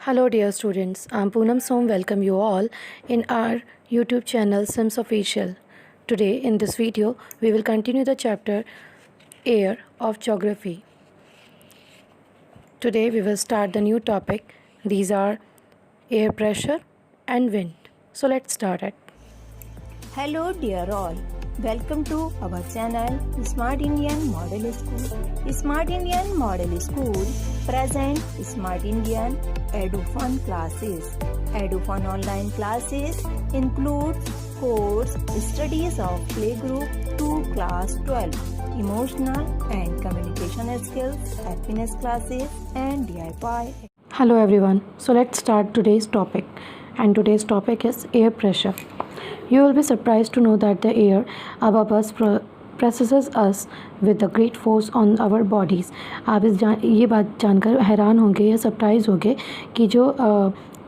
Hello dear students, I'm Poonam Som. Welcome you all in our YouTube channel Sims Official. Today in this video we will continue the chapter Air of Geography. Today we will start the new topic. These are air pressure and wind. So let's start it. Hello dear all, welcome to our channel Smart Indian Model School. Smart Indian Model School present Smart Indian EduFun classes. EduFun online classes include course studies of playgroup to class 12, emotional and communication skills, happiness classes and DIY. Hello everyone. So let's start today's topic. And today's topic is air pressure. You will be surprised to know that the air above us presses us with a great force on our bodies. आप ये बात जानकर हैरान होंगे या surprise होंगे कि जो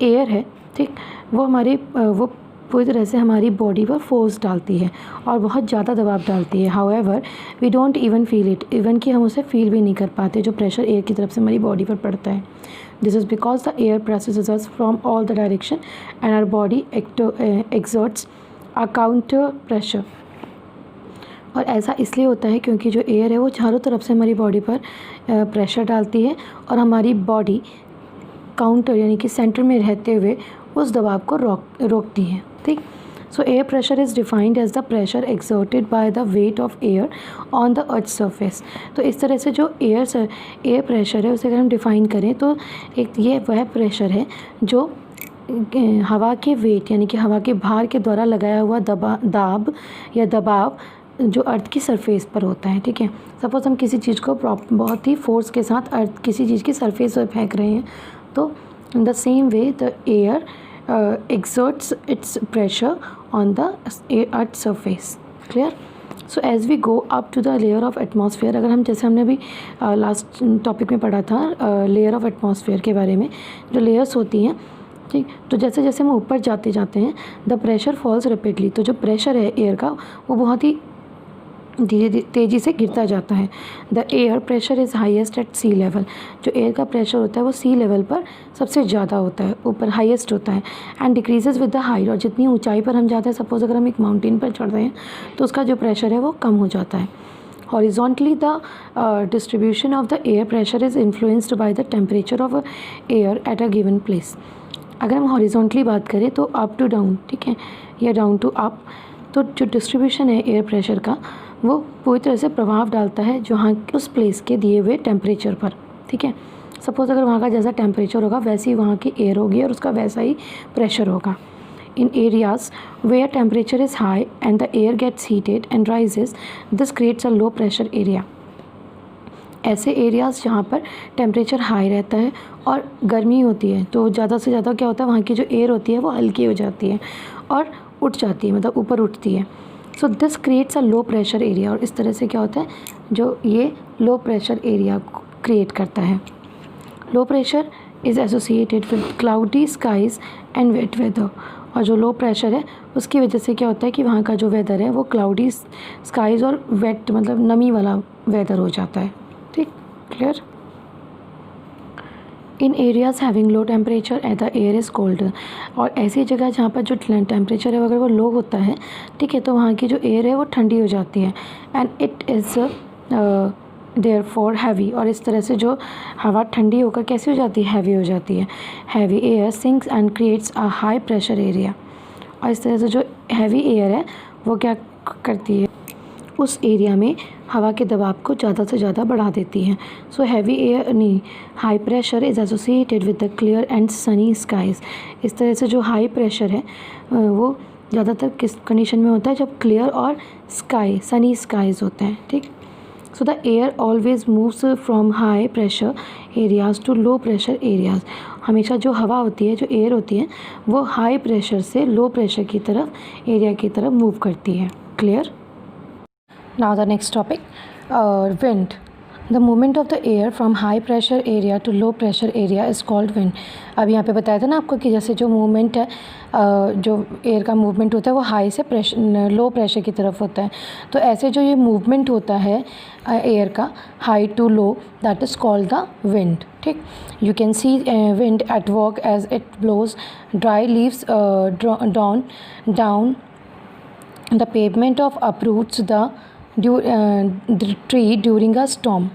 एयर है, ठीक, वो पूरी तरह से हमारी बॉडी पर फोर्स डालती है और बहुत ज़्यादा दबाव डालती है. However we don't even feel it, even कि हम उसे फील भी नहीं कर पाते जो प्रेशर एयर की तरफ से हमारी बॉडी पर पड़ता है. This is because the air presses us from all the direction and our body exerts a counter pressure. और ऐसा इसलिए होता है क्योंकि जो एयर है वो चारों तरफ से हमारी बॉडी पर प्रेशर डालती है और हमारी बॉडी काउंटर यानी कि सेंटर में रहते हुए उस दबाव को रोकती है. ठीक. So air pressure is defined as the pressure exerted by the weight of air on the earth's surface. तो इस तरह से जो एयर प्रेशर है उसे अगर हम डिफ़ाइन करें तो एक ये वह प्रेशर है जो हवा के वेट यानी कि हवा के भार के द्वारा लगाया हुआ दाब या दबाव जो अर्थ की सरफेस पर होता है. ठीक है. सपोज़ हम किसी चीज़ को बहुत ही फोर्स के साथ अर्थ किसी चीज़ की सरफेस पर फेंक रहे हैं तो in the same way the air exerts its pressure on the earth's surface. Clear? So as we go up to the layer of atmosphere, अगर हम जैसे हमने अभी लास्ट टॉपिक में पढ़ा था लेयर ऑफ एटमॉस्फेयर के बारे में, जो लेयर्स होती हैं, ठीक, तो जैसे जैसे हम ऊपर जाते हैं द प्रेशर फॉल्स रैपिडली. तो जो प्रेशर है एयर का वो बहुत ही धीरे तेज़ी से गिरता जाता है. The air pressure is highest at sea level. जो एयर का प्रेशर होता है वो सी लेवल पर सबसे ज़्यादा होता है, ऊपर हाईएस्ट होता है. And decreases with the height. और जितनी ऊंचाई पर हम जाते हैं, सपोज़ अगर हम एक माउंटेन पर चढ़ रहे हैं तो उसका जो प्रेशर है वो कम हो जाता है. Horizontally the distribution of the air pressure is influenced by the temperature of air at a given place. अगर हम हॉरिजॉन्टली बात करें तो अप टू डाउन, ठीक है, या डाउन टू अप, तो जो डिस्ट्रीब्यूशन है एयर प्रेशर का वो पूरी तरह से प्रभाव डालता है जहाँ उस प्लेस के दिए हुए टेम्परेचर पर. ठीक है. सपोज़ अगर वहाँ का जैसा टेम्परेचर होगा वैसी वहाँ की एयर होगी और उसका वैसा ही प्रेशर होगा. In areas where temperature is high and the air gets heated and rises, this creates a low pressure area. ऐसे एरियाज़ जहाँ पर टेम्परेचर हाई रहता है और गर्मी होती है तो ज़्यादा से ज़्यादा क्या होता है, वहाँ की जो एयर होती है वो हल्की हो जाती है और उठ जाती है, मतलब ऊपर उठती है. So this creates a low pressure area. और इस तरह से क्या होता है, जो ये लो प्रेशर एरिया क्रिएट करता है. Low pressure is associated with cloudy skies and wet weather. और जो लो प्रेशर है उसकी वजह से क्या होता है कि वहाँ का जो वेदर है वो क्लाउडी स्काइज और वेट मतलब नमी वाला वेदर हो जाता है. ठीक. Clear? In areas having low temperature at the air is cold. और ऐसी जगह जहाँ पर जो टेम्परेचर है अगर वो लो होता है, ठीक है, तो वहाँ की जो एयर है वो ठंडी हो जाती है. And it is therefore heavy. और इस तरह से जो हवा ठंडी होकर कैसी हो जाती है, हैवी हो जाती है. Heavy air sinks and creates a high pressure area. और इस तरह से जो हैवी एयर है वो क्या करती है, उस एरिया में हवा के दबाव को ज़्यादा से ज़्यादा बढ़ा देती है. सो हैवी एयर नहीं, high pressure is associated with the clear and sunny skies. इस तरह से जो हाई प्रेशर है वो ज़्यादातर किस कंडीशन में होता है, जब क्लियर और सनी स्काइज होते हैं. ठीक. So the air always moves from high pressure areas to low pressure areas. हमेशा जो हवा होती है, जो एयर होती है, वो हाई प्रेशर से लो प्रेशर की तरफ एरिया की तरफ मूव करती है. Clear? Now the next topic, wind. The movement of the air from high pressure area to low pressure area is called wind. अब यहाँ पे बताया था ना आपको कि जैसे जो मूवमेंट है, जो एयर का मूवमेंट होता है वो हाई से लो प्रेशर की तरफ होता है। तो ऐसे जो ये मूवमेंट होता है एयर का high to low, that is called the wind. ठीक, you can see wind at work as it blows dry leaves down the pavement of uproots the tree during a storm।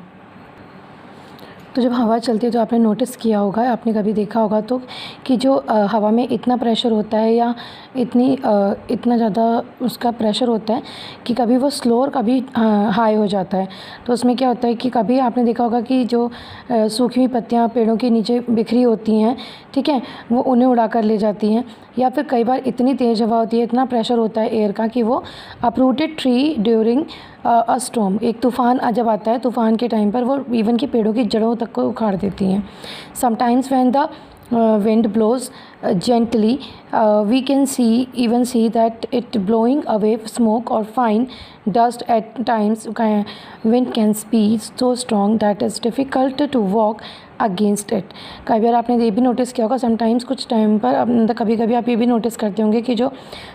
तो जब हवा चलती है तो आपने नोटिस किया होगा, आपने कभी देखा होगा तो कि जो हवा में इतना प्रेशर होता है या इतना ज़्यादा उसका प्रेशर होता है कि कभी वो स्लो और कभी हाई हो जाता है। तो उसमें क्या होता है कि कभी आपने देखा होगा कि जो सूखी हुई पत्तियाँ पेड़ों के नीचे बिखरी होती हैं, ठीक है, वो उन्हें उड़ा कर ले जाती हैं। या फिर कई बार इतनी तेज़ हवा होती है, इतना प्रेशर होता है एयर का कि वो uprooted tree during a storm, एक तूफ़ान जब आता है, तूफ़ान के टाइम पर वो इवन की पेड़ों की जड़ों तक को उखाड़ देती हैं। Sometimes when the wind blows gently, we can see that it blowing away smoke or fine dust. At times wind can be so strong that it's difficult to walk against it. कई बार आपने ये भी notice किया होगा, sometimes कुछ time पर कभी कभी आप ये भी नोटिस करते होंगे कि जो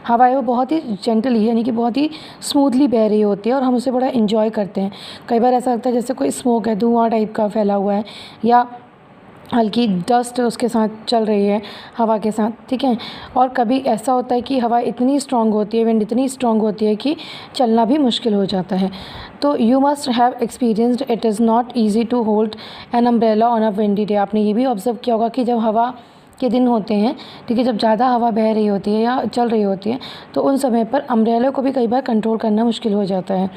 हवा है वो बहुत ही जेंटली यानी कि बहुत ही स्मूथली बह रही होती है और हम उसे बड़ा इन्जॉय करते हैं। कई बार ऐसा लगता है जैसे कोई स्मोक है, धुआं टाइप का फैला हुआ है या हल्की डस्ट उसके साथ चल रही है हवा के साथ, ठीक है। और कभी ऐसा होता है कि हवा इतनी स्ट्रॉन्ग होती है, विंड इतनी स्ट्रॉन्ग होती है कि चलना भी मुश्किल हो जाता है। तो you must have experienced it is not easy to hold an umbrella on a windy day. आपने ये भी ऑब्जर्व किया होगा कि जब हवा के दिन होते हैं, ठीक है, जब ज़्यादा हवा बह रही होती है या चल रही होती है तो उन समय पर अम्ब्रेला को भी कई बार कंट्रोल करना मुश्किल हो जाता है।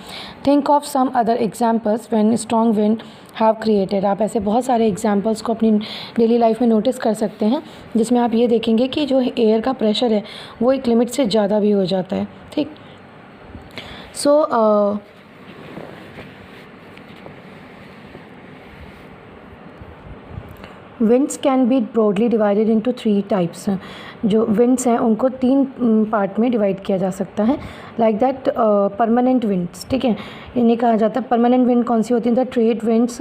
Think of some other examples when strong wind have created. आप ऐसे बहुत सारे एग्जाम्पल्स को अपनी डेली लाइफ में नोटिस कर सकते हैं जिसमें आप ये देखेंगे कि जो एयर का प्रेशर है वो एक लिमिट से ज़्यादा भी हो जाता है। ठीक, so winds can be broadly divided into 3 types. जो विंड्स हैं उनको 3 पार्ट में डिवाइड किया जा सकता है। लाइक दैट परमानेंट विंड्स, ठीक है, इन्हें कहा जाता है परमानेंट विंड। कौन सी होती है? The trade winds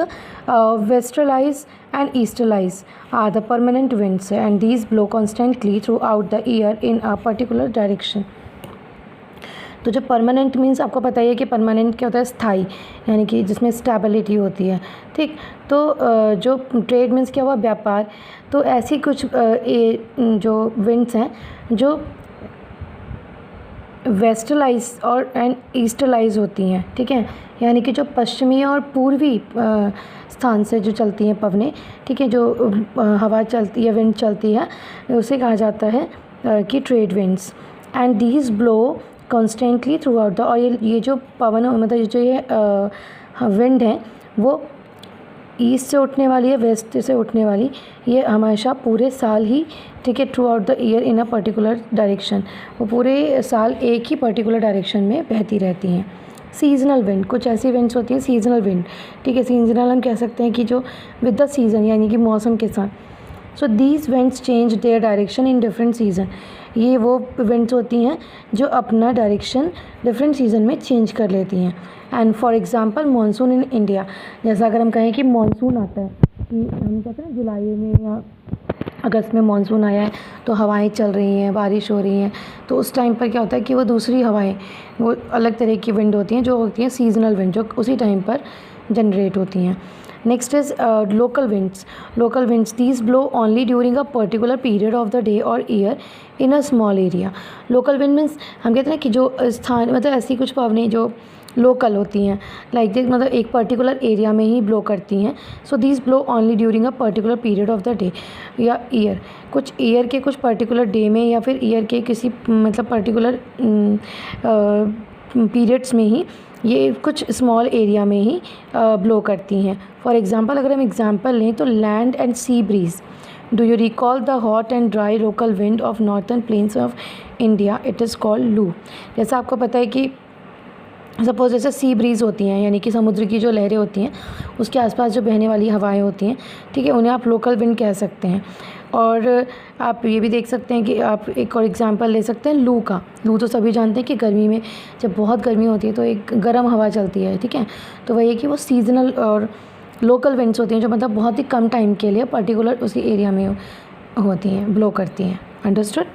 westerlies and easterlies are the permanent winds and these blow constantly throughout the year in a particular direction. तो जो परमानेंट मीन्स आपको पता ही है कि परमानेंट क्या होता है? स्थाई, यानी कि जिसमें स्टेबिलिटी होती है। ठीक, तो जो ट्रेड मीन्स क्या हुआ? व्यापार। तो ऐसी कुछ जो विंड्स हैं जो वेस्टर्लाइज और एंड ईस्टरलाइज होती हैं, ठीक है, यानी कि जो पश्चिमी और पूर्वी स्थान से जो चलती हैं पवनें, ठीक है, जो हवा चलती है, विंड चलती है, उसे कहा जाता है कि trade winds. And these blow constantly throughout the, और ये जो पवन मतलब जो ये विंड है वो ईस्ट से उठने वाली है, वेस्ट से उठने वाली, ये हमेशा पूरे साल ही, ठीक है, through out the year in a particular direction, वो पूरे साल एक ही पर्टिकुलर डायरेक्शन में बहती रहती हैं। सीजनल विंड, कुछ ऐसी विंड्स होती हैं सीजनल विंड, ठीक है, सीजनल हम कह सकते हैं कि जो विद द सीज़न यानी कि मौसम के साथ। So these winds change their direction in different season. ये वो विंड्स होती हैं जो अपना डायरेक्शन डिफरेंट सीज़न में चेंज कर लेती हैं। And for example monsoon in India, जैसा अगर हम कहें कि मानसून आता है, कि हम कहते हैं जुलाई में या अगस्त में मानसून आया है तो हवाएं चल रही हैं, बारिश हो रही हैं, तो उस टाइम पर क्या होता है कि वो दूसरी हवाएं, वो अलग तरह की विंड होती हैं जो होती हैं सीजनल विंड, जो उसी टाइम पर जनरेट होती हैं। Next is local winds. Local winds, these blow only during a particular period of the day or year in a small area. Local wind means हम कहते हैं कि जो स्थान मतलब ऐसी कुछ पवनें जो लोकल होती हैं, लाइक दिस, मतलब एक पर्टिकुलर एरिया में ही ब्लो करती हैं। So these blow only during a particular period of the day या ईयर, कुछ ईयर के कुछ पर्टिकुलर डे में या फिर ईयर के किसी मतलब पर्टिकुलर पीरियड्स में ही ये कुछ स्मॉल एरिया में ही ब्लो करती हैं। फॉर एग्ज़ाम्पल अगर हम एग्ज़ाम्पल लें तो land and sea breeze. Do you recall the hot and dry local wind of northern plains of India? It is called loo. जैसा आपको पता है कि सपोज़ जैसे सी ब्रीज़ होती हैं, यानी कि समुद्र की जो लहरें होती हैं उसके आसपास जो बहने वाली हवाएं होती हैं, ठीक है, उन्हें आप लोकल विंड कह सकते हैं। और आप ये भी देख सकते हैं कि आप एक और एग्जांपल ले सकते हैं लू का। लू तो सभी जानते हैं कि गर्मी में जब बहुत गर्मी होती है तो एक गर्म हवा चलती है, ठीक है। तो वही है कि वो सीजनल और लोकल विंड्स होती हैं जो मतलब बहुत ही कम टाइम के लिए पर्टिकुलर उसी एरिया में होती हैं, ब्लो करती हैं। अंडरस्टूड।